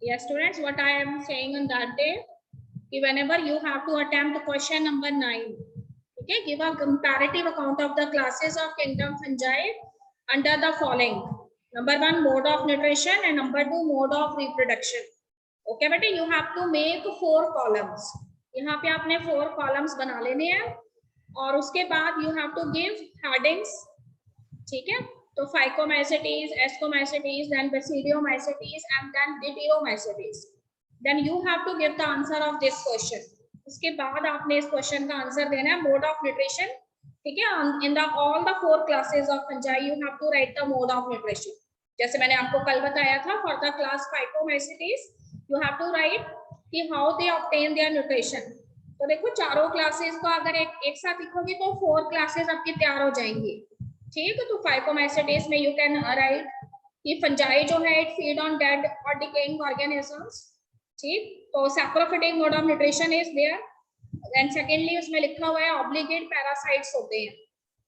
Yes, students, what I am saying on that day, whenever you have to attempt question number 9, okay, give a comparative account of the classes of kingdom fungi under the following. Number 1, mode of nutrition, and number 2, mode of reproduction. Okay, बेटे, you have to make 4 columns. यहाँ पे आपने 4 columns बना लेने हैं और उसके बाद you have to give headings. ठीक है, तो Phycomycetes, Ascomycetes, then Basidiomycetes, and then Deuteromycetes. Then you have to give the answer of this question. उसके बाद आपने इस क्वेश्चन का आंसर देना है. मोड ऑफ न्यूट्रिशन, ठीक है, in the all the 4 classes of fungi you have to write the mode of nutrition. जैसे मैंने आपको कल बताया था, for the class Phycomycetes you have to write कि how they obtain their nutrition. तो देखो, चारों क्लासेस को अगर एक साथ लिखोगे तो 4 क्लासेस आपकी तैयार हो जाएंगी. ठीक है, तो Phycomycetes में यू कैन राइट कि फंजाई जो है इट फीड ऑन डेड और डिकेइंग ऑर्गेनिजम्स. ठीक, तो saprophytic mode of nutrition is there. And secondly उसमें लिखा हुआ है ऑब्लिगेट पैरासाइट्स होते हैं.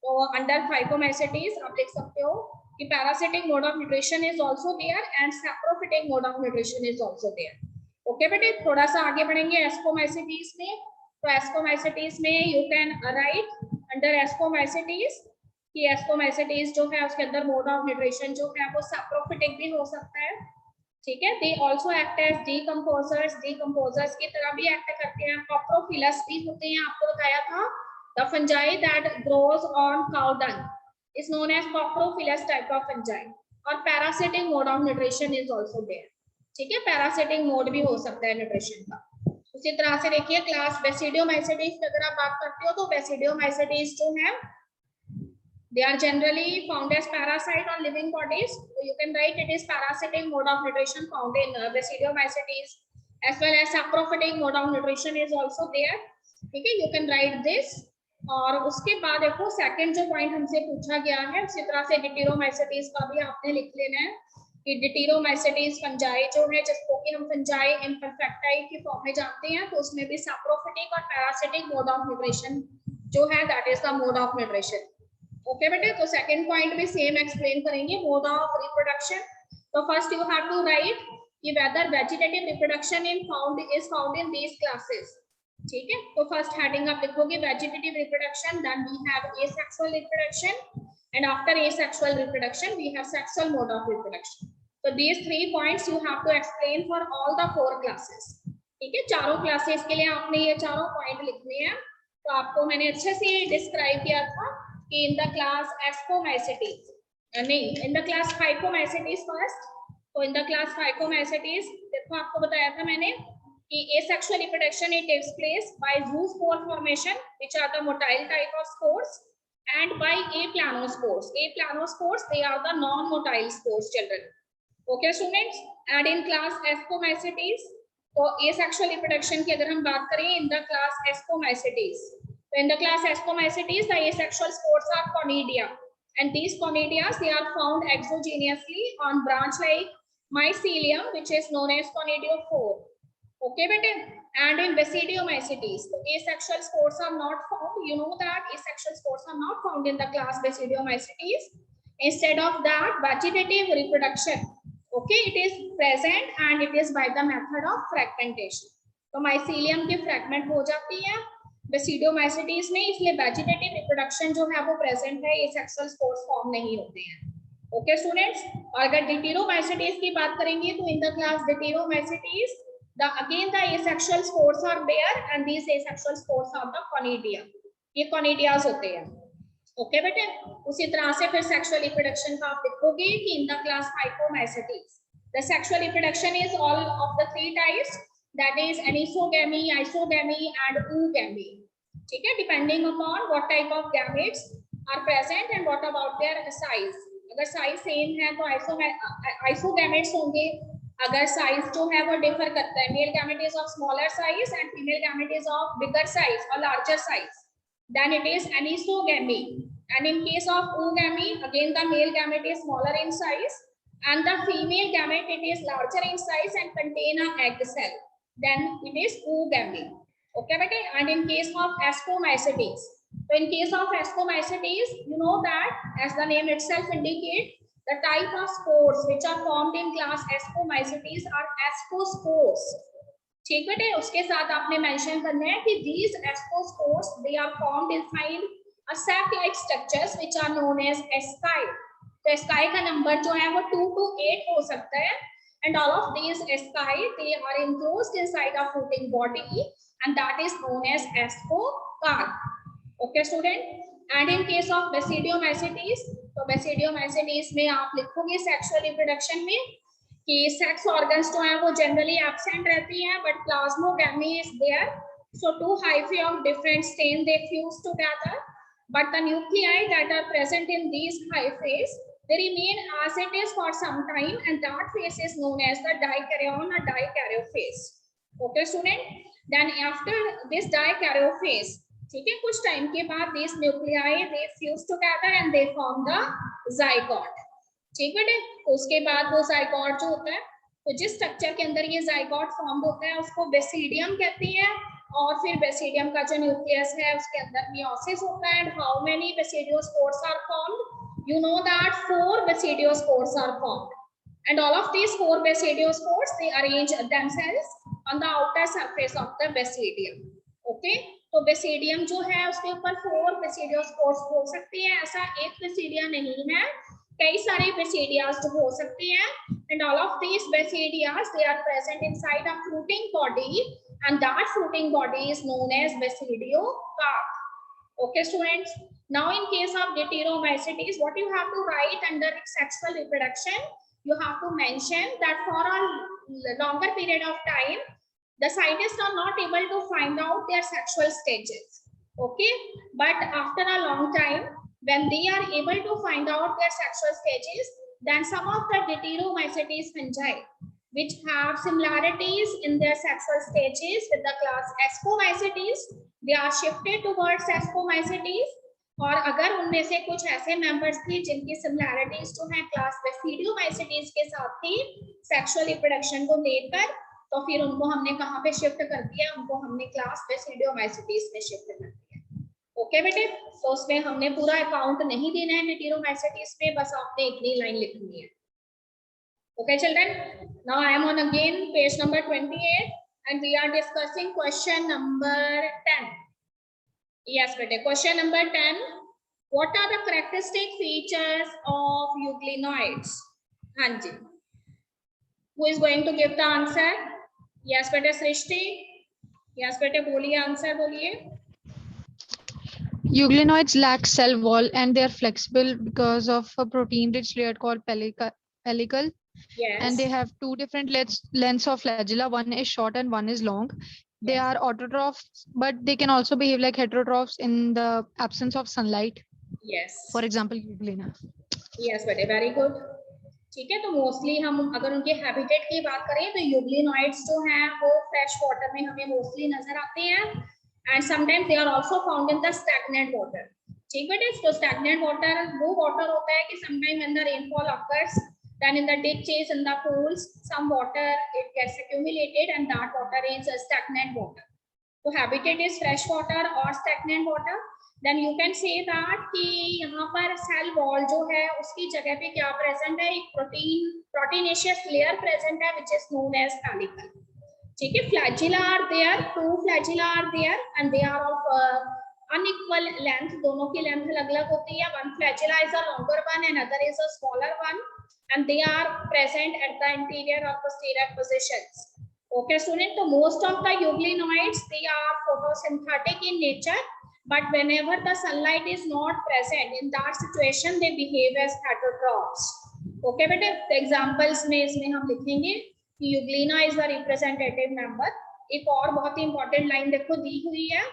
तो अंडर Phycomycetes आप लिख सकते हो कि parasitic mode of nutrition is also there and saprophytic mode of nutrition is also there. Okay बेटे, थोड़ा सा आगे बढ़ेंगे Ascomycetes में. तो Ascomycetes में you can right under Ascomycetes कि Ascomycetes जो है उसके अंदर मोड ऑफ न्यूट्रिशन जो है वो सैप्रोफिटिक भी हो सकता है. ठीक है, they also act as decomposers. Decomposers की तरह भी एक्ट करते हैं. कॉप्रोफिलस भी होते हैं, आपको बताया था. The fungi that grows on cow dung is known as coprophilous type of fungi. और parasitic mode of nutrition is also there. ठीक है, पैरासिटिक मोड भी हो सकता है न्यूट्रिशन का. उसी तरह से देखिए क्लास Basidiomycetes की अगर आप बात करते हो तो Basidiomycetes जो है they are generally found as parasite on living bodies. So you can write it is parasitic mode of nutrition found in Basidiomycetes, as well as saprophytic mode of nutrition is also there. ठीक है, you can write this. और उसके बाद देखो second जो point हमसे पूछा गया है उसी तरह से Deuteromycetes का भी आपने लिख लेना है कि Deuteromycetes फंजाई जो है जिसको कि हम फंजाई इम्परफेक्टाई की फॉर्म में जानते हैं, तो उसमें भी saprophytic और parasitic mode of nutrition जो है that is the mode of nutrition. Okay बेटे, तो सेकंड पॉइंट भी सेम एक्सप्लेन करेंगे, मोड ऑफ रिप्रोडक्शन. तो first you have to write कि whether vegetative reproduction is found in these classes. ठीक है, तो फर्स्ट हेडिंग आप लिखोगे vegetative reproduction, then we have asexual reproduction, and after asexual reproduction we have sexual mode of reproduction. तो these 3 points you have to explain for all the 4 classes. ठीक है, चारों classes के लिए आपने ये चारों पॉइंट लिखने हैं. तो आपको मैंने अच्छे से डिस्क्राइब किया था कि in the class Ascomycetes, नहीं, in the class Phycomycetes first. तो in the class Phycomycetes देखो आपको बताया था मैंने कि asexual reproduction it takes place by zoospore formation, which are the motile type of spores, and by aplanospores. Aplanospores, they are the non-motile spores, children. Okay students, and in class Ascomycetes, तो asexual reproduction की अगर हम बात करें in the class Ascomycetes, in the class Ascomycetes, the asexual spores are conidia, and these conidia they are found exogenously on branch like mycelium, which is known as conidiophore. Okay, bete. And in Basidiomycetes, the asexual spores are not found. You know that asexual spores are not found in the class Basidiomycetes. Instead of that, vegetative reproduction, okay, it is present and it is by the method of fragmentation. तो mycelium की fragment हो जाती है Basidiomycetes में, इसलिए vegetative reproduction जो है वो प्रेजेंट है, एसेक्सुअल स्पोर्स फॉर्म नहीं होते हैं. ओके स्टूडेंट्स, और अगर Deuteromycetes की बात करेंगे तो in the class Deuteromycetes again the asexual spores are there, and these asexual spores are the conidia. ये conidias होते हैं. ओके बेटे, उसी तरह से फिर सेक्सुअल रिप्रोडक्शन का आप लिखोगे कि in the class Phycomycetes the sexual reproduction is all of the 3 types, that is anisogamy, isogamy and oogamy. ठीक है, depending upon what type of gametes are present and what about their size. अगर size same है तो isogametes होंगे. अगर size जो है वो differ करता है, male gamete is of smaller size and female gamete is of bigger size or larger size, then it is anisogamy. And in case of oogamy, again the male gamete is smaller in size and the female gamete it is larger in size and contain a egg cell, then it is oogamy. Okay bete. And in case of Ascomycetes, so in case of Ascomycetes, you know that as the name itself indicates, The type of spores which are formed in class Ascomycetes are ascospores. ठीक बेटे, उसके साथ आपने mention करना है कि these ascospores they are formed inside a sac-like structures which are known as asci. तो asci का नंबर जो है वो 2 to 8 हो सकता है, and all of these asci they are enclosed inside a fruiting body and that is known as ascocarp. Okay student, and in case of Basidiomycetes, तो Basidiomycetes में आप लिखोगे सेक्सुअल रिप्रोडक्शन में कि सेक्स ऑर्गन्स जो है वो जनरली एब्सेंट रहती हैं, but plasmogamy is there, so two hyphae of different strain they fuse together, but the nuclei that are present in these hyphae they remain as it is for some time, and that phase is known as the dikaryon or dikaryophase. Okay student, then after this dikaryophase, ठीक है, कुछ time के बाद these nuclei they fuse together and they form the zygote. ठीक बेटे, उसके बाद वो zygote जो होता है, तो जिस स्ट्रक्चर के अंदर ये zygote फॉर्म होता है उसको बेसिडियम कहती है, और फिर बेसिडियम का जो न्यूक्लियस है उसके अंदर मियोसिस होता है. And how many basidiospores are formed? You know that 4 basidiospores are formed, and all of these 4 basidiospores they arrange themselves on the outer surface of the basidium. Okay, तो basidium जो है उसके ऊपर 4 बेसिडियोस्पोर्स हो सकती है, ऐसा एक बेसिडिया नहीं है, कई सारे बेसिडियास हो सकती हैं, and all of these basidias they are present inside a fruiting body, and that fruiting body is known as basidiocarp. Okay students, now in case of Deuteromycetes, what you have to write under sexual reproduction, you have to mention that for a longer period of time the scientists are not able to find out their sexual stages. Okay, but after a long time when they are able to find out their sexual stages, then some of the Deuteromycetes fungi which have similarities in their sexual stages with the class Ascomycetes, they are shifted towards Ascomycetes. और अगर उनमें से कुछ ऐसे members थे जिनकी similarities जो है क्लास Basidiomycetes के साथ थी सेक्सुअल रिप्रोडक्शन को लेकर, तो फिर उनको हमने कहाँ पे शिफ्ट कर दिया, उनको हमने क्लास Basidiomycetes में शिफ्ट कर दिया. ओके बेटे, तो उसमें हमने पूरा अकाउंट नहीं देना है Deuteromycetes पे, बस आपने इतनी लाइन लिखनी है. Okay children, now I am on again page number 28 and we are discussing question number 10. Yes bete, question number 10, what are the characteristic features of euglenoids? Hanji, who is going to give the answer? Yes bete, Srishti. Yes bete, boliye answer boliye. Euglenoids lack cell wall and they are flexible because of a protein rich layer called pellicle. Yes. And they have 2 different lengths of flagella. One is short and one is long. They are autotrophs, but they can also behave like heterotrophs in the absence of sunlight. Yes. For example, Euglena. Yes, बेटे, very good. ठीक है, तो mostly हम अगर उनके habitat की बात करें तो यूग्लिनॉइड्स जो हैं वो फ्रेश वाटर में हमें मोस्टली नजर आते हैं, and sometimes they are also found in the stagnant water. ठीक बेटे, तो स्टैग्नेंट वाटर वो वाटर होता है कि sometime when the rainfall occurs, then in the ditches, in the pools, some water it gets accumulated and that water is stagnant water. So habitat is fresh water or stagnant water. Then you can say that कि यहाँ पर cell wall जो है उसकी जगह पे क्या present है, एक proteinaceous layer present है which is known as pellicle. ठीक है, flagella are there, 2 flagella are there and they are of unequal length. दोनों की length अलग-अलग होती है. One flagella is a longer one and other is a smaller one. And they are present at the anterior or posterior positions. Okay student, so most of the euglenoids they are photosynthetic in nature, but whenever the sunlight is not present, in that situation they behave as heterotrophs. Okay बेटे, the examples में इसमें हम लिखेंगे कि euglena is the representative member. एक और बहुत ही important line देखो दी हुई है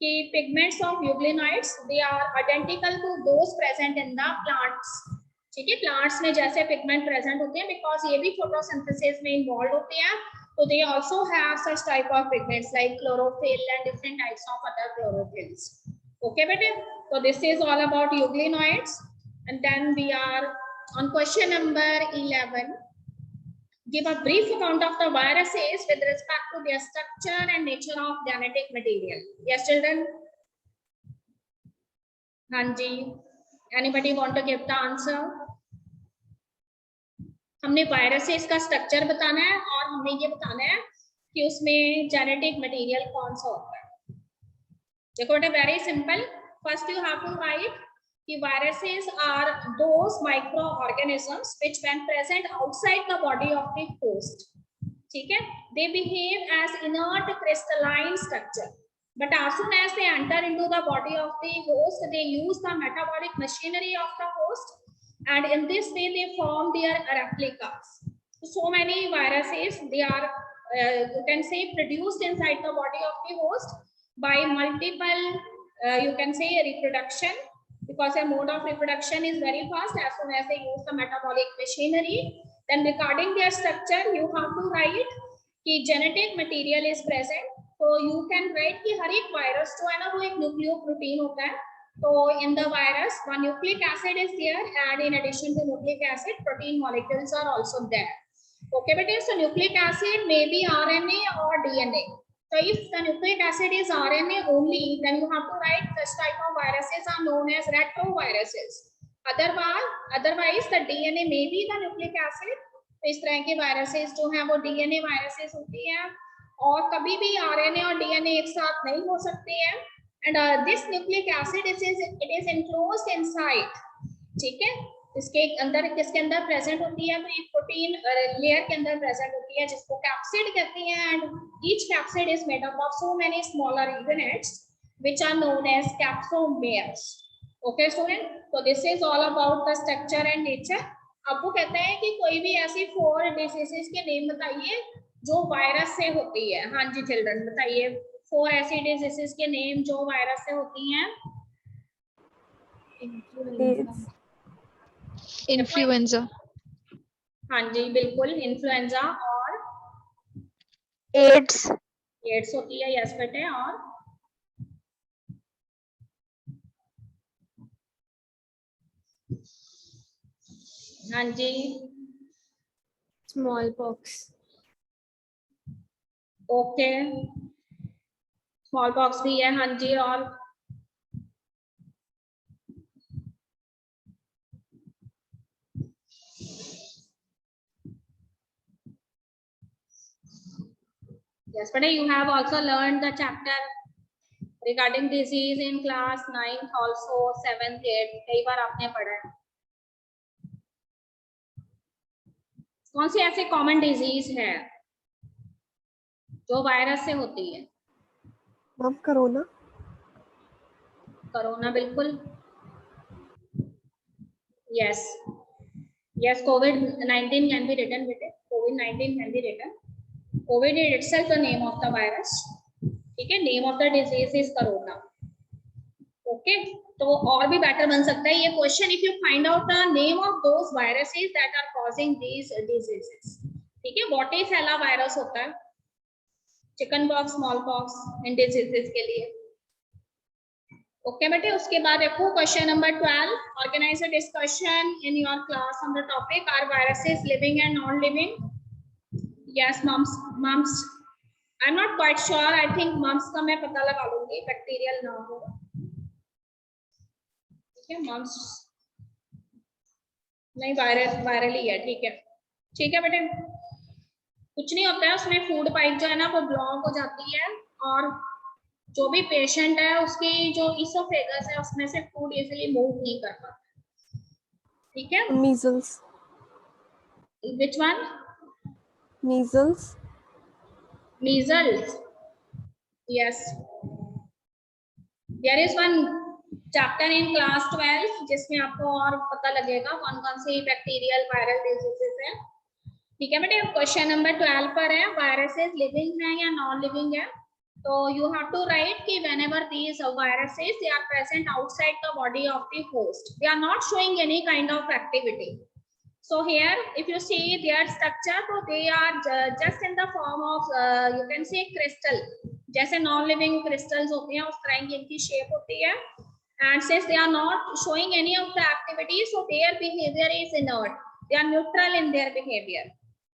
कि pigments of euglenoids they are identical to those present in the plants. ठीक है, प्लांट्स में जैसे पिगमेंट प्रेजेंट होते हैं बिकॉज ये भी फोटोसिंथेसिस में इन्वॉल्व होते हैं, तो they also have such type of pigments like chlorophyll and different types of other chlorophylls. Okay बेटे, तो this is all about euglenoids and then we are on question number 11. Give a brief account of the viruses with respect to their structure and nature of genetic material. Yes children. Hanji. Anybody want to give the answer? हमने viruses का structure बताना है और हमें ये बताना है कि उसमें जेनेटिक मटेरियल कौन सा होता है। देखो बेटा very simple, first you have to write कि viruses are those microorganisms which when present outside the body of the host, ठीक है, they behave as inert crystalline structure, but as soon as they enter into the body of the host, they use the metabolic machinery of the host, and in this way they form their replicas. So many viruses, they are you can say produced inside the body of the host by multiple you can say reproduction, because a mode of reproduction is very fast as soon as they use the metabolic machinery. Then regarding their structure, you have to write कि genetic material is present. So you can write कि हर एक virus जो है ना वो एक nucleoprotein होता है. So in the virus, one nucleic acid is there, and in addition to nucleic acid, protein molecules are also there. Okay, but so nucleic acid may be RNA or DNA. So if the nucleic acid is RNA only, then you have to write such type of viruses are known as retroviruses. Otherwise the DNA may be the nucleic acid. तो इस तरह के viruses जो हैं वो DNA viruses होती हैं, और कभी भी RNA और DNA एक साथ नहीं हो सकते हैं. And this nucleic acid it is enclosed inside. ठीक है, इसके अंदर किसके अंदर प्रेजेंट होती है, तो एक प्रोटीन लेयर के अंदर प्रेजेंट होती है जिसको कैप्सिड कहते हैं. And each capsid is made up of so many smaller units which are known as capsomeres. Okay student, तो this is all about the structure and nature. अब वो कहते हैं कि कोई भी ऐसी 4 डिजीजेस के नेम बताइए जो वायरस से होती है. हाँ जी चिल्ड्रन बताइए 4 ऐसी डिजीजेस के नेम जो वायरस से होती हैं. इन्फ्लुएंजा. हाँ जी बिल्कुल, इन्फ्लुएंजा और एड्स. एड्स होती है. यस बेटे. और हाँ जी smallpox. Okay, smallpox भी है. हाँ जी. और yes but you have also learned the chapter regarding disease in class 9th also 7th 8th कई बार आपने पढ़ा है. कौन सी ऐसी कॉमन डिजीज है जो वायरस से होती है? Ma'am corona. कोरोना बिल्कुल. yes yes COVID-19 can be written with it. COVID-19 can be written. COVID is itself the name of the virus. ठीक है, name of the disease is corona. Okay, तो और भी better बन सकता है ये question if you find out the name of those viruses that are causing these diseases. ठीक है, what is फैला वायरस होता है, चिकन पॉक्स, स्मॉल पॉक्स, इन डिजीजेस के लिए. ओके बेटे, उसके बाद देखो question number 12. Organize a discussion in your class on the topic are viruses living and non living. Yes, mumps. I'm not quite sure. I think mumps का मैं पता लगा लूंगी, बैक्टीरियल ना हो. ठीक है, mumps नहीं, वायरल ही है. ठीक है, ठीक है बेटे. कुछ नहीं होता है, उसमें फूड पाइप जो है ना वो ब्लॉक हो जाती है, और जो भी पेशेंट है उसकी जो इसोफेगस है उसमें से फूड इजीली मूव नहीं कर पाता. ठीक है. Measles. Which one? Measles. Measles. Yes. There is one chapter in class 12 जिसमें आपको और पता लगेगा कौन कौन सी बैक्टीरियल वायरल डिजीजेस है. ठीक है बेटे, क्वेश्चन नंबर 12 पर है वायरसेस लिविंग है या नॉन लिविंग है. तो यू हैव टू राइट कि whenever these viruses they are present outside the body of the host, they are not showing any kind of activity. So here if you see their structure, so they are just in the form of you can say crystal. जैसे non living crystals होते हैं उस तरह की इनकी shape होती है. And since they are not showing any of the activities, so their behavior is inert. They are neutral in their behavior.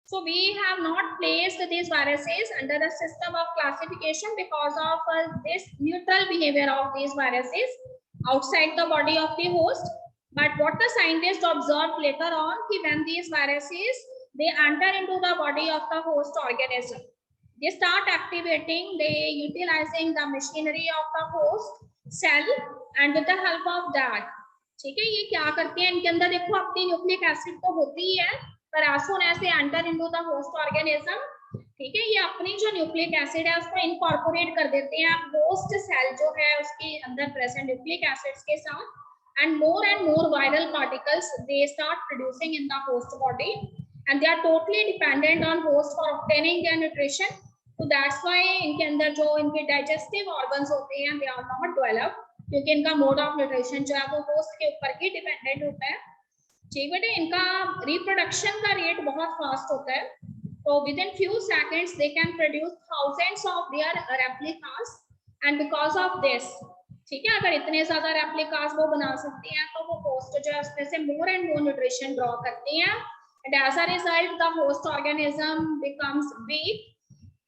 So we have not placed these viruses under the system of classification because of this neutral behavior of these viruses outside the body of the host. But what the scientists observed later on, when these viruses they enter into the body of the host organism. They start activating, they utilizing the machinery of the host cell, and with the help of that, ठीक है, ये क्या करते हैं, इनके अंदर देखो अपनी न्यूक्लिक एसिड तो होती ही है, पर as soon as they enter into the host organism, ठीक है, ये अपनी जो न्यूक्लिक एसिड है उसको इनकॉर्पोरेट कर देते हैं होस्ट सेल जो है उसके अंदर प्रेजेंट न्यूक्लिक एसिड्स के साथ, and more viral particles they start producing in the host body, and they are totally dependent on host for obtaining their nutrition. So that's why इनके अंदर जो इनके digestive organs होते हैं they are not developed, क्योंकि इनका mode of nutrition जो है वो host के ऊपर ही dependent होता है। ठीक बेटे, इनका reproduction का rate बहुत fast होता है, तो within few seconds they can produce thousands of their replicas, and because of this, ठीक है, अगर इतने ज्यादा रेप्लिकास वो बना सकती हैं तो वो होस्ट जो है उसमें से more and more nutrition draw करती हैं, and as a result the host organism becomes weak,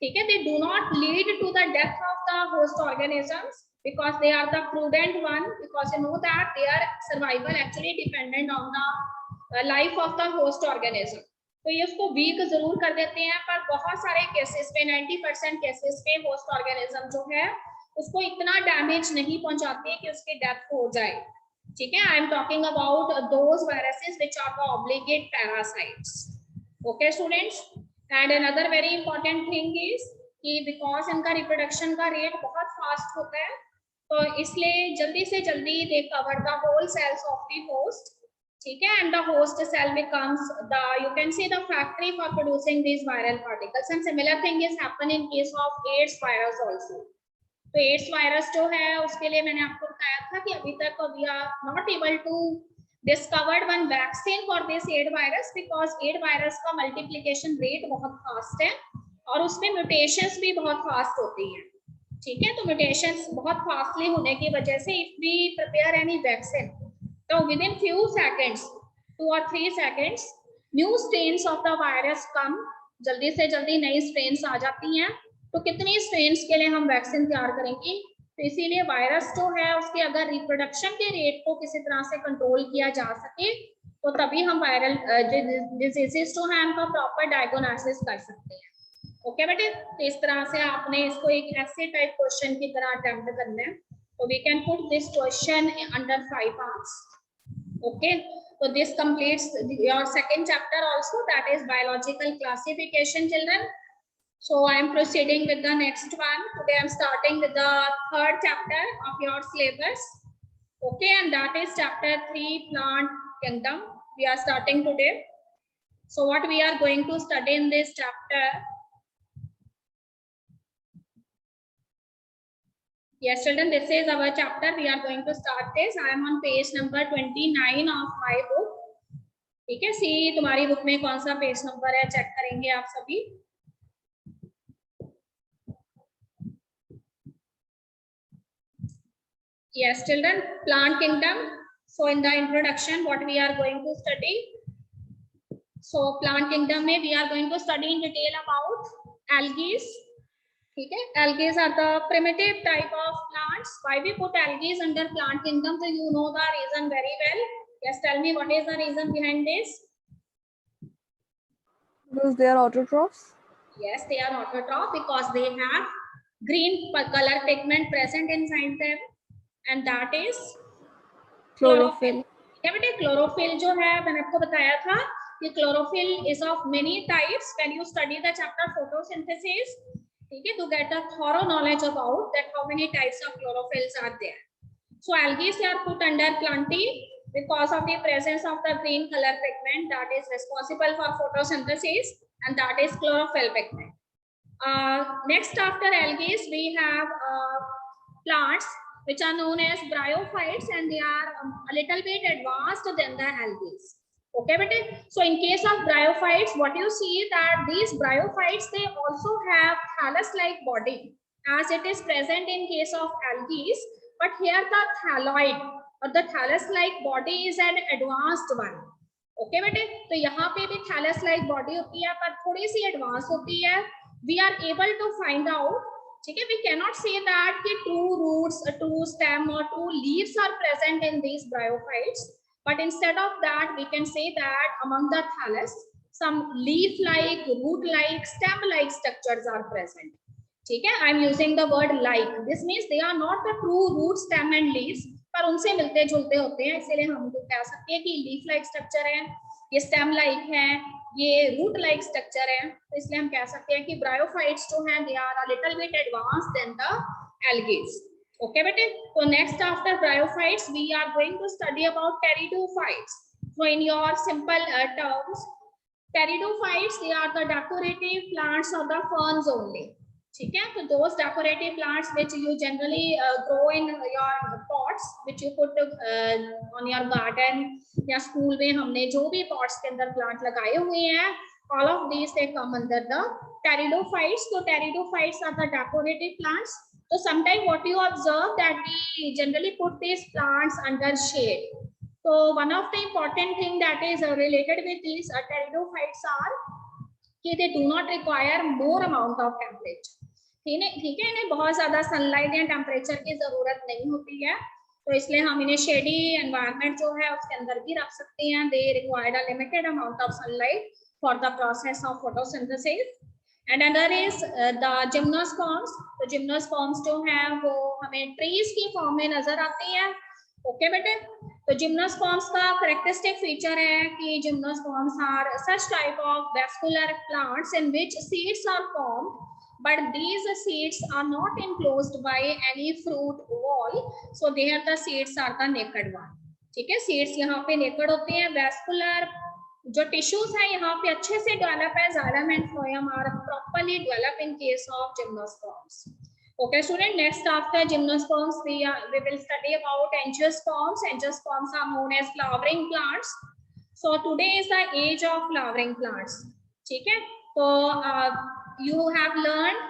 ठीक है, they do not lead to the death of the host organisms because they are the prudent one, because you know that their survival actually dependent on the life of the host organism. तो ये उसको week जरूर कर देते हैं, पर बहुत सारे केसेस पे 90% केसेस पे होस्ट ऑर्गेनिज्म जो है उसको इतना डैमेज नहीं पहुंचाते कि उसकी डेथ हो जाए, ठीक है। I am talking about those viruses which are the obligate parasites, okay students. And another very important thing is कि बिकॉज इनका रिप्रोडक्शन का रेट बहुत फास्ट होता है, तो इसलिए जल्दी से जल्दी they cover the whole cells of the host, ठीक है, and the host cell becomes the, you can see the factory for producing these viral particles, and similar thing is happen in case of AIDS virus also. तो AIDS virus जो है उसके लिए मैंने आपको बताया था कि अभी तक we are not able to discovered one vaccine for this AIDS virus, because AIDS virus का मल्टीप्लिकेशन रेट बहुत फास्ट है और उसमें म्यूटेशंस भी बहुत फास्ट होती हैं, ठीक है। तो म्यूटेशंस बहुत फास्टली होने की वजह से if we prepare any vaccine, तो within few seconds 2 or 3 seconds new strains of the virus come, जल्दी से जल्दी नई स्ट्रेन्स आ जाती हैं, तो कितनी स्ट्रेन्स के लिए हम वैक्सीन तैयार करेंगे। तो इसीलिए वायरस जो है उसके अगर रिप्रोडक्शन के रेट को किसी तरह से कंट्रोल किया जा सके तो तभी हम वायरल डिजीजेस जो है उनका प्रॉपर डायग्नोसिस कर सकते हैं, ओके बेटे। तो इस तरह से आपने इसको एक ऐसे टाइप क्वेश्चन की तरह अटेम्प्ट करना है, तो we can put this question under 5 parts, okay. So this completes your second chapter also, that is biological classification, children. So I am proceeding with the next one. Today I am starting with the third chapter of your syllabus, okay, and that is chapter 3, plant kingdom. We are starting today. So what we are going to study in this chapter? Yes children, this is our chapter. We are going to start this. I am on page number 29 of my book, ठीक है। सी तुम्हारी book में कौन सा page number है check करेंगे आप सभी। Yes children, plant kingdom. So in the introduction what we are going to study, so plant kingdom में we are going to study in detail about algae, ठीक है। algae are the primitive type of plants. Why we put algae under plant kingdom, so you know the reason very well. Yes, tell me what is the reason behind this? Because they are autotrophs. Yes, they are autotroph because they have green color pigment present inside them, and that is Chlorophyll. क्या बेटे, chlorophyll जो है मैंने आपको बताया था कि chlorophyll is of many types when you study the chapter photosynthesis, ठीक है, to get a thorough knowledge about that how many types of chlorophylls are there. So algae are put under plantae because of the presence of the green color pigment that is responsible for photosynthesis, and that is chlorophyll pigment. Next after algae we have plants which are known as bryophytes, and they are a little bit advanced than the algae, okay bete. So in case of bryophytes, what you see that these bryophytes they also have thallus like body as it is present in case of algae, but here the thalloid or the thallus like body is an advanced one, okay bete. तो यहाँ पे भी thallus like body होती है पर थोड़ी सी advanced होती है। We are able to find out, ठीक है, we cannot say that कि 2 roots, 2 stem or 2 leaves are present in these bryophytes, but instead of that we can say that among the thallus some leaf like, root like, stem like structures are present. ठीक है, I am using the word like. This means they are not the true root, stem and leaves, पर उनसे मिलते जुलते होते हैं, इसीलिए हम उनको कह सकते हैं कि लीफ लाइक स्ट्रक्चर है, ये स्टेम लाइक है, ये रूट लाइक स्ट्रक्चर है, तो इसलिए हम कह सकते हैं कि ब्रायोफाइट्स जो हैं they are a little bit advance than the algae. Okay बेटे, तो next after bryophytes we are going to study about pteridophytes. So in your simple terms, pteridophytes, they are the decorative plants of the ferns only. ठीक है, तो those decorative plants which you generally grow in your pots, which you put on your garden, या school में हमने जो भी pots के अंदर plant लगाए हुए हैं, all of these they come under the pteridophytes. So pteridophytes are the decorative plants. So sometimes what you observe that we generally put these plants under shade. So one of the important thing that is related with these pteridophytes are कि they do not require more amount of temperature. ठीक है, इन्हें बहुत ज्यादा sunlight या temperature की जरूरत नहीं होती है, तो इसलिए हम इन्हें शेडी एनवायरनमेंट जो है उसके अंदर भी रख सकते हैं. They required a limited amount of sunlight for the process of photosynthesis. And other is the gymnosperms. तो जिम्नोस्पर्म्स जो है वो हमें ट्रीज की फॉर्म में नजर आती है. ओके बेटे, तो जिम्नोस्पर्म्स का करेक्टरिस्टिक फीचर है कि gymnosperms are such type of vascular plants in which seeds are formed, but these seeds are not enclosed by any fruit wall, so there the seeds are the naked one. ठीक है, seeds यहाँ पे naked होते हैं. Vascular जो tissues है यहाँ पे अच्छे से डेवलप है. Xylem and phloem are properly develop in case of gymnosperms. Okay student, next after gymnosperms we will study about angiosperms. Angiosperms are known as flowering plants. So today is the age of flowering plants. ठीक है, तो you have learned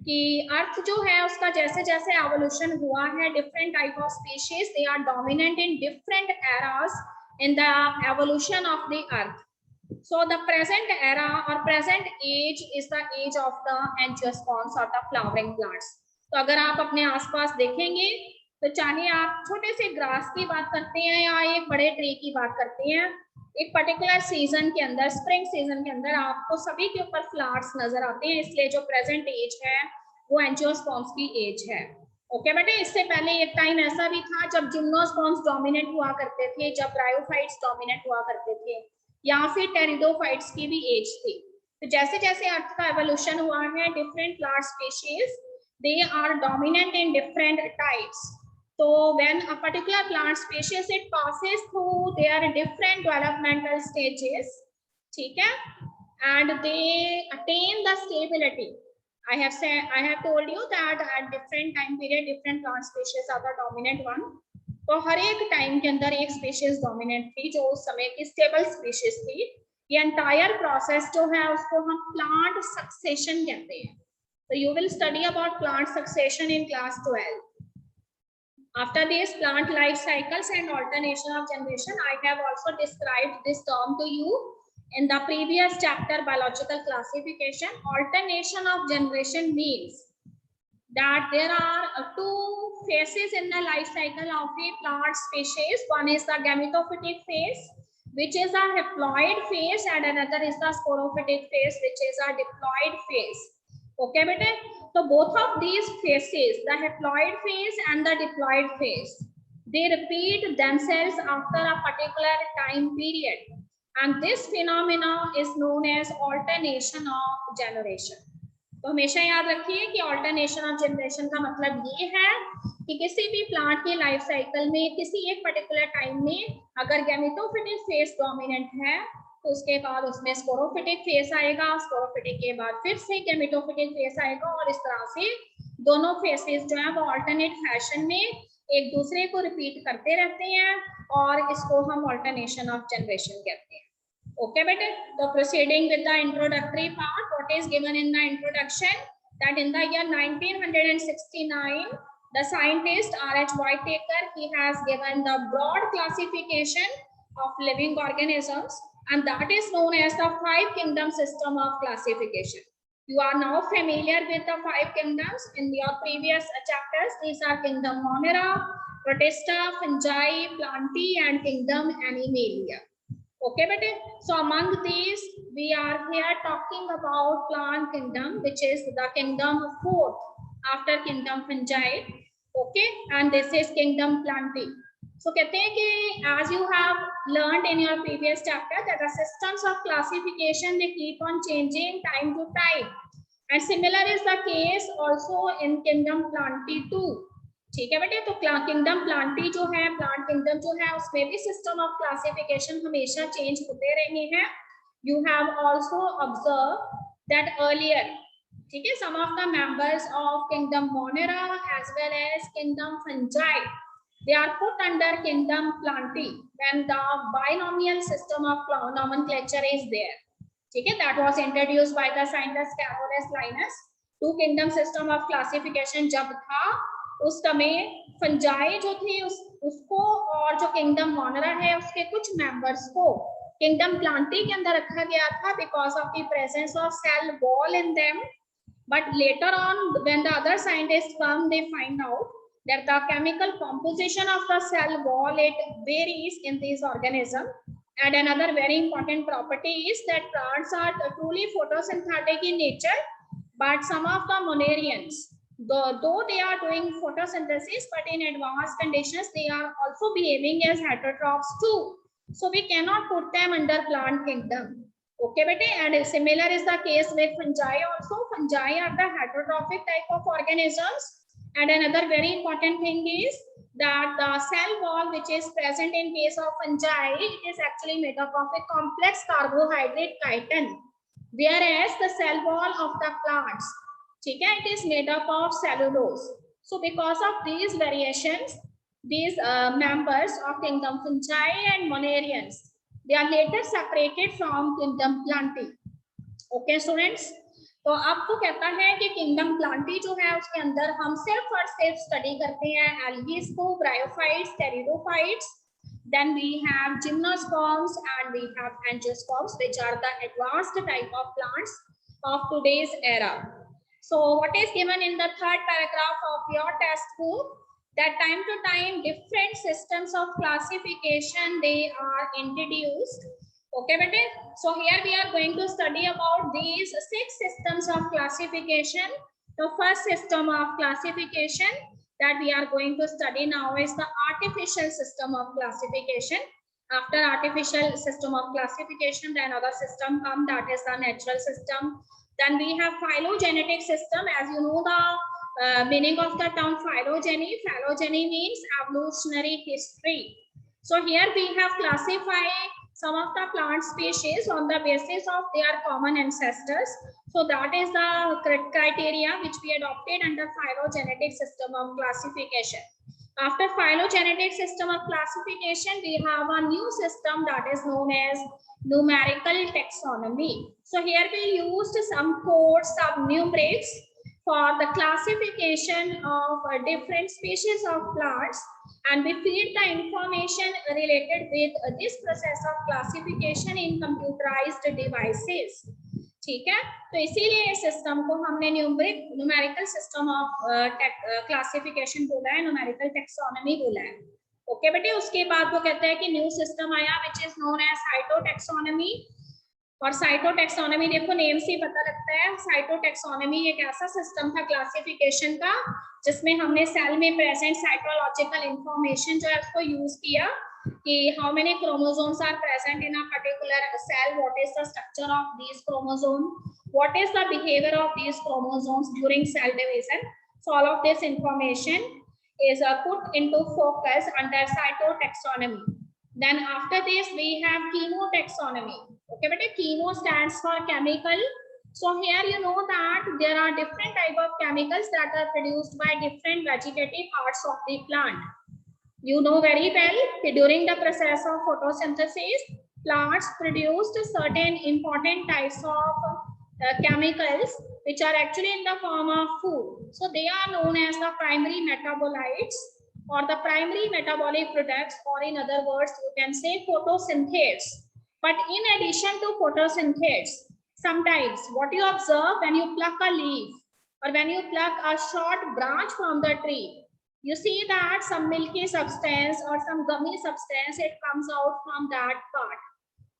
कि अर्थ जो है उसका जैसे जैसे evolution हुआ है, different type of species they are dominant in different eras in the evolution of the earth. So the present era or present age is the age of the angiosperms or the flowering plants. तो अगर आप अपने आसपास देखेंगे तो चाहे आप छोटे से ग्रास की बात करते हैं या एक बड़े ट्री की बात करते हैं, एक पर्टिकुलर सीजन के अंदर, स्प्रिंग सीजन के अंदर आपको सभी के ऊपर फ्लावर्स नजर आते हैं. इसलिए जो प्रेजेंट एज है वो एंजियोस्पर्म्स की एज है. ओके बेटे, इससे पहले एक टाइम ऐसा भी था जब जिम्नोस्पर्म्स डोमिनेट हुआ करते थे, जब ब्रायोफाइट्स डोमिनेट हुआ करते थे, या फिर टेरिडोफाइट्स की भी एज थी. तो जैसे जैसे अर्थ का एवोल्यूशन हुआ है, different plant species they are dominant in different types. So when a particular plant species it passes through their different developmental stages, ठीक है, and they attain the stability. I have told you that at different time period different plant species are the dominant one. तो हर एक time के अंदर एक species dominant थी जो उस समय की स्टेबल स्पीशीज थी. ये एंटायर प्रोसेस जो है उसको हम प्लांट सक्सेशन कहते हैं. So you will study about plant succession in class 12. After this plant life cycles and alternation of generation, I have also described this term to you in the previous chapter biological classification. Alternation of generation means that there are two phases in the life cycle of a plant species. One is the gametophytic phase, which is a haploid phase, and another is the sporophytic phase, which is a diploid phase. Okay bete, so both of these phases, the haploid phase and the diploid phase, they repeat themselves after a particular time period, and this phenomena is known as alternation of generation. तो हमेशा याद रखिए कि alternation of generation का मतलब ये है कि किसी भी प्लांट के लाइफ साइकिल में किसी एक पर्टिकुलर टाइम में अगर गैमेटोफिटिक फेज डोमिनेंट है तो उसके बाद उसमें स्पोरोफिटिक फेज आएगा, स्पोरोफिटिक के बाद फिर से गैमेटोफिटिक फेज आएगा, और इस तरह से दोनों फेसेस जो है वो अल्टरनेट फैशन में एक दूसरे को रिपीट करते रहते हैं, और इसको हम अल्टरनेशन ऑफ जनरेशन कहते हैं. ओके बेटे, तो proceeding with the introductory part, what is given in the introduction that in the year 1969 the scientist R.H. Whitaker, he has given the broad classification of living organisms, and that is known as the 5 kingdom system of classification. You are now familiar with the 5 kingdoms in your previous chapters. These are kingdom Monera, Protista, Fungi, Plantae, and kingdom Animalia. Okay, bete. So among these, we are here talking about plant kingdom, which is the kingdom fourth after kingdom fungi. Okay, and this is kingdom plantae. So कहते हैं कि as you have learned in your previous chapter that the systems of classification they keep on changing time to time, and similar is the case also in kingdom plantae too. ठीक है बेटे, तो kingdom Plantae जो है, plant kingdom जो है, उसमें भी सिस्टम ऑफ क्लासिफिकेशन हमेशा चेंज होते रहे हैं. You have also observe that earlier, ठीक है, some of the members of kingdom Monera as well as kingdom fungi they are put under kingdom plantae when the binomial system of nomenclature is there. ठीक है, that was introduced by the scientist Carolus Linus. Two kingdom system of classification जब था उस समय fungi जो थी उसको और जो किंगडम मोनेरा है उसके कुछ मेंबर्स को किंगडम प्लांटी के अंदर रखा गया था because of the presence of cell wall in them. But later on, when the other scientists come, they find out that the chemical composition of the cell wall it varies in these organisms. And another very important property is that plants are truly photosynthetic in nature, but some of the monarians, though they are doing photosynthesis, but in advanced conditions, they are also behaving as heterotrophs too. So we cannot put them under plant kingdom. Okay, bete, and similar is the case with fungi also. Fungi are the heterotrophic type of organisms. And another very important thing is that the cell wall which is present in case of fungi, it is actually made up of a complex carbohydrate chitin, whereas the cell wall of the plants, okay, it is made up of cellulose. So because of these variations, these members of kingdom fungi and monarians, they are later separated from kingdom plantae. Okay students, तो आपको कहता है कि kingdom Plantae जो है उसके अंदर हम सिर्फ और सिर्फ स्टडी करते हैं एल्गीज को, bryophytes, pteridophytes, then we have gymnosperms and we have angiosperms, which are the advanced type of plants of today's era. So what is given in the third paragraph of your test book, that time to time different systems of classification they are introduced. Okay, bete. So here we are going to study about these 6 systems of classification. The first system of classification that we are going to study now is the artificial system of classification. After artificial system of classification, then another system come, that is the natural system. Then we have phylogenetic system. As you know the meaning of the term phylogeny. Phylogeny means evolutionary history. So here we have classified some of the plant species on the basis of their common ancestors. So that is the criteria which we adopted under phylogenetic system of classification. After phylogenetic system of classification, we have a new system that is known as numerical taxonomy. So here we used some codes, some numerics for the classification of different species of plants, and we feed the information related with this process of classification in computerized devices. ठीक है, तो इसीलिए इस system को हमने numerical system of classification बोला है, numerical taxonomy बोला है. ओके बेटे, उसके बाद वो कहता है कि न्यू सिस्टम आया which is known as cytotaxonomy. और साइटोटैक्सोनॉमी देखो नेम से पता लगता है, साइटोटैक्सोनॉमी एक ऐसा सिस्टम था क्लासिफिकेशन का जिसमें हमने सेल में प्रेजेंट साइटोलॉजिकल इंफॉर्मेशन जो है उसको यूज किया कि how many chromosomes are present in a particular cell, what is the structure of these chromosome, what is the behaviour of these chromosomes during cell division. So all of this information is put into focus under cytotaxonomy. Then after this we have chemotaxonomy. Okay, but chemo stands for chemical. So here you know that there are different type of chemicals that are produced by different vegetative parts of the plant. You know very well that during the process of photosynthesis, plants produced certain important types of chemicals which are actually in the form of food. So they are known as the primary metabolites or the primary metabolic products, or in other words you can say photosynthase. But in addition to photosynthase, sometimes what you observe when you pluck a leaf or when you pluck a short branch from the tree, you see that some milky substance or some gummy substance it comes out from that part.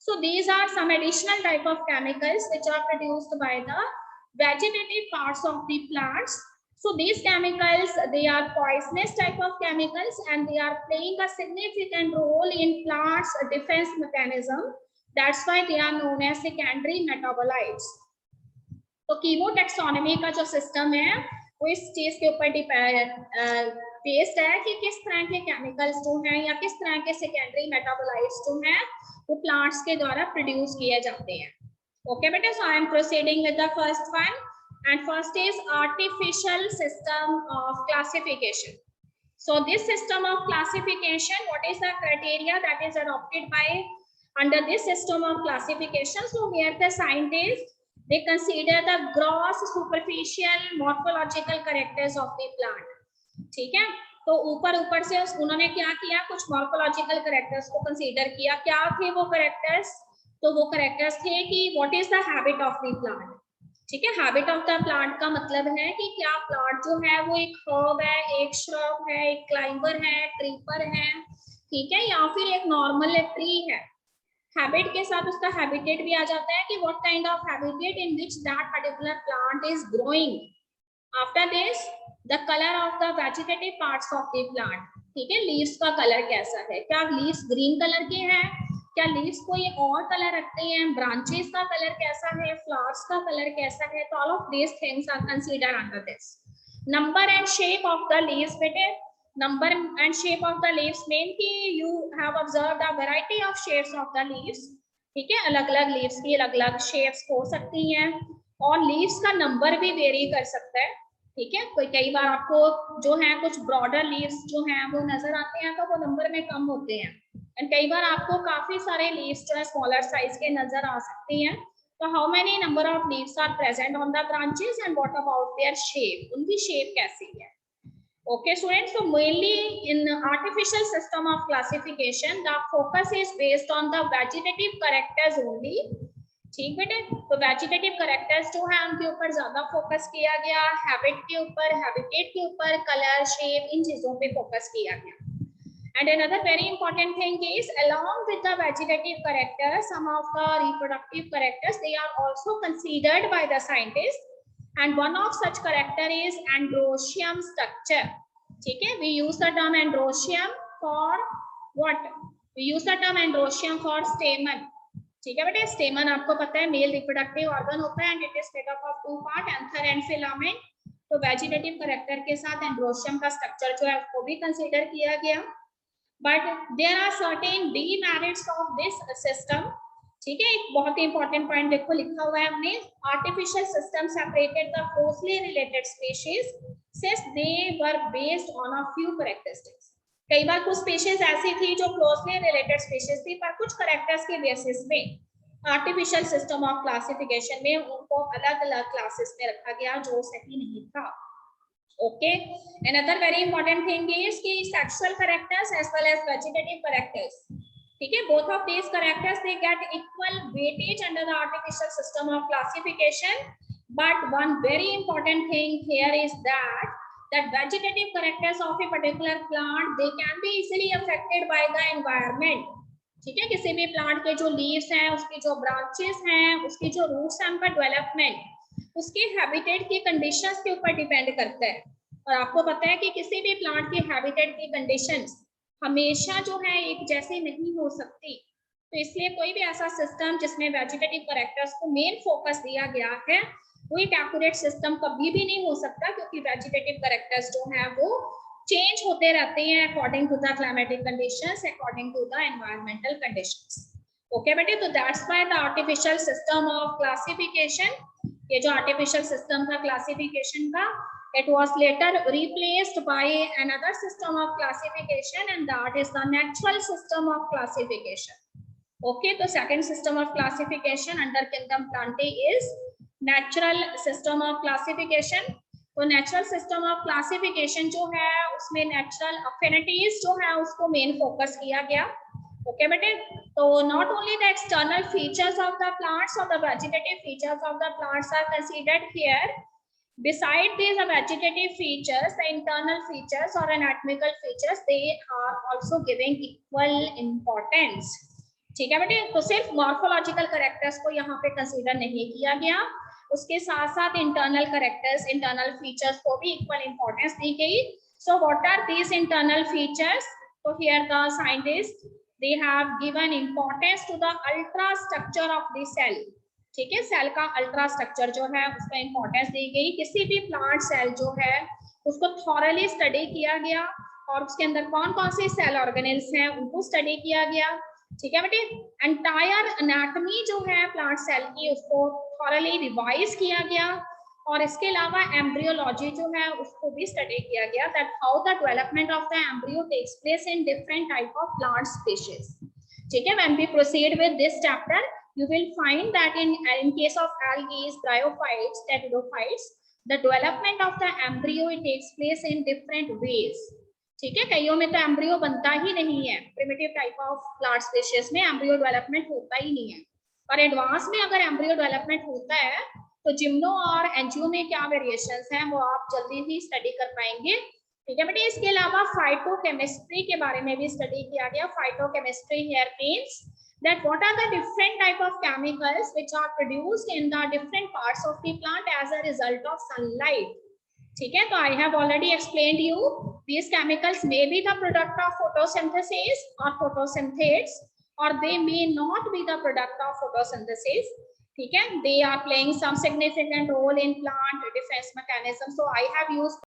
So these are some additional type of chemicals which are produced by the vegetative parts of the plants. So these chemicals, they are poisonous type of chemicals and they are playing a significant role in plants' defense mechanism. That's why they are known as secondary metabolites. तो कीमोटैक्सोनॉमी का जो system है वो इस चीज के ऊपर based है कि किस तरह के केमिकल्स जो हैं या किस तरह के सेकेंडरी मेटाबोलाइट्स जो हैं वो प्लांट्स के द्वारा प्रोड्यूस किए जाते हैं. ओके बेटा, so I am proceeding with the first one and first is artificial system of classification. So this system of classification, what is the criteria that is adopted by under this system of classification? So here the scientists, they consider the gross superficial morphological characters of the plant. ठीक है, तो ऊपर ऊपर से उन्होंने क्या किया, कुछ morphological characters को consider किया. क्या थे वो characters? तो वो characters थे कि what is the habit of the plant. ठीक है, हैबिट ऑफ द प्लांट का मतलब है कि क्या प्लांट जो है वो एक हर्ब है, एक श्रब है, एक क्लाइंबर है, क्रीपर है, ठीक है, या फिर एक नॉर्मल ट्री है. हैबिट के साथ उसका हैबिटेट भी आ जाता है कि what kind of habitat in which that particular plant is growing. After this the colour of the vegetative parts of the plant. ठीक है, लीव्स का कलर कैसा है, क्या लीव्स ग्रीन कलर के हैं, क्या लीव्स कोई और कलर रखते हैं, ब्रांचेस का कलर कैसा है, फ्लावर्स का कलर कैसा है. तो all of these things are considered under this. Number and shape of the leaves. बेटे number and shape of the leaves mean कि you have observed a variety of shapes of the leaves. ठीक है, अलग अलग leaves की अलग अलग shapes हो सकती हैं और लीव्स का नंबर भी वेरी कर सकता है. ठीक है, कोई कई बार आपको जो है कुछ ब्रॉडर लीव्स जो हैं वो नजर आते हैं तो वो नंबर में कम होते हैं, एंड कई बार आपको काफी सारे लीव्स जो है स्मॉलर साइज के नजर आ सकती हैं. तो how many number of leaves are present on the branches and what about their shape, उनकी शेप कैसी है. Okay students, so mainly in artificial system of classification the focus is based on the vegetative characters only. ठीक बेटे, तो vegetative characters जो है उनके ऊपर ज्यादा फोकस किया गया, हैबिट के ऊपर, हैबिटेट के ऊपर, कलर, शेप, इन चीजों पे फोकस किया गया. And another very important thing is along with the vegetative characters, some of the reproductive characters, they are also considered by the scientists, and one of such character is androecium structure. ठीक है, we use the term androecium for what? We use the term androecium for stamen. ठीक है बेटे, स्टेमन आपको पता है male reproductive organ होता है and it is made up of two part, anther and filament. तो वेजिटेटिव कैरेक्टर के साथ एंड्रोशियम का स्ट्रक्चर जो है उसको भी कंसीडर किया गया. But there are certain demerits of this system. ठीक है, एक बहुत ही इंपॉर्टेंट पॉइंट देखो लिखा हुआ है हमने, artificial system separated the closely related species since they were based on a few characteristics. कई बार कुछ स्पीशीज ऐसी थी जो क्लोजली रिलेटेड स्पीशीज थी, पर कुछ कैरेक्टर्स के बेसिस पे आर्टिफिशियल सिस्टम ऑफ क्लासिफिकेशन में उनको अलग अलग क्लासेस में रखा गया जो सही नहीं था. Okay, another very important thing is कि sexual characters as well as vegetative characters. ठीक है, both of these characters they get equal weightage under the artificial system of classification. But one very important thing here is that vegetative characters of a particular plant they can be easily affected by the environment. ठीक है, किसी भी plant के जो leaves हैं, उसकी जो branches हैं, उसकी जो रूट्स हैं, उनका डेवलपमेंट उसके हैबिटेट की कंडीशंस के ऊपर डिपेंड करता है. और आपको पता है कि किसी भी प्लांट की हैबिटेट की कंडीशंस हमेशा जो है एक जैसी नहीं हो सकती. तो इसलिए कोई भी ऐसा सिस्टम जिसमें वेजिटेटिव कैरेक्टर्स को मेन फोकस दिया गया है वो एक एक्यूरेट सिस्टम कभी भी नहीं हो सकता, क्योंकि वेजिटेटिव कैरेक्टर्स जो हैं वो चेंज होते रहते हैं according to the climatic conditions, according to the environmental conditions. Okay बेटे, तो that's why the artificial system of classification, ये जो आर्टिफिशियल सिस्टम था क्लासिफिकेशन का, it was later replaced by another system of classification and that is the natural system of classification. Okay, तो second system of classification under kingdom Plantae is natural system of classification. तो natural system of classification जो है उसमें natural अफिनिटीज जो है उसको main focus किया गया. ओके बेटे, तो not only the external features of the plants और the vegetative features of the plants are considered here. Beside these vegetative features, the internal features or anatomical features, they are also giving equal importance. ठीक है बेटे, तो सिर्फ morphological characters को यहाँ पे consider नहीं किया गया, उसके साथ साथ इंटरनल कैरेक्टर्स, इंटरनल फीचर्स को भी इक्वल इंपॉर्टेंस दी गई. So what are these internal features? तो here the scientist they have given importance to the ultra structure of the cell. ठीक है, सेल का अल्ट्रा स्ट्रक्चर जो है उसका इंपॉर्टेंस दी गई. किसी भी प्लांट सेल जो है उसको थॉरली स्टडी किया गया और उसके अंदर कौन कौन से सेल ऑर्गेनेल्स हैं उनको स्टडी किया गया. ठीक है बेटे, एंटायर एनाटॉमी जो है प्लांट सेल की उसको थॉरली रिवाइज किया गया और इसके अलावा एम्ब्रियोलॉजी जो है उसको भी स्टडी किया गया, that how the development of the embryo takes place in different type of plant species. ठीक है, when we proceed with this chapter you will find that in case of algae, bryophytes, pteridophytes, the development of the embryo it takes place in different ways. ठीक है, कईयों में तो embryo बनता ही नहीं है, primitive type of plant species में embryo development होता ही नहीं है, और एडवांस में अगर एम्ब्रियो डेवलपमेंट होता है तो जिम्नो और एंजियो में क्या वेरिएशंस हैं वो आप जल्दी ही स्टडी कर पाएंगे. ठीक है बेटे, इसके अलावा फाइटोकेमिस्ट्री के बारे में भी स्टडी किया गया. Phytochemistry here means that what are the different type of chemicals which are produced in the different parts of the plant as a result of sunlight. ठीक है, तो I have already explained you these chemicals may be the product of photosynthesis or photosynthetes, or they may not be the product of photosynthesis. ठीक है, they are playing some significant role in plant defense mechanism. So I have used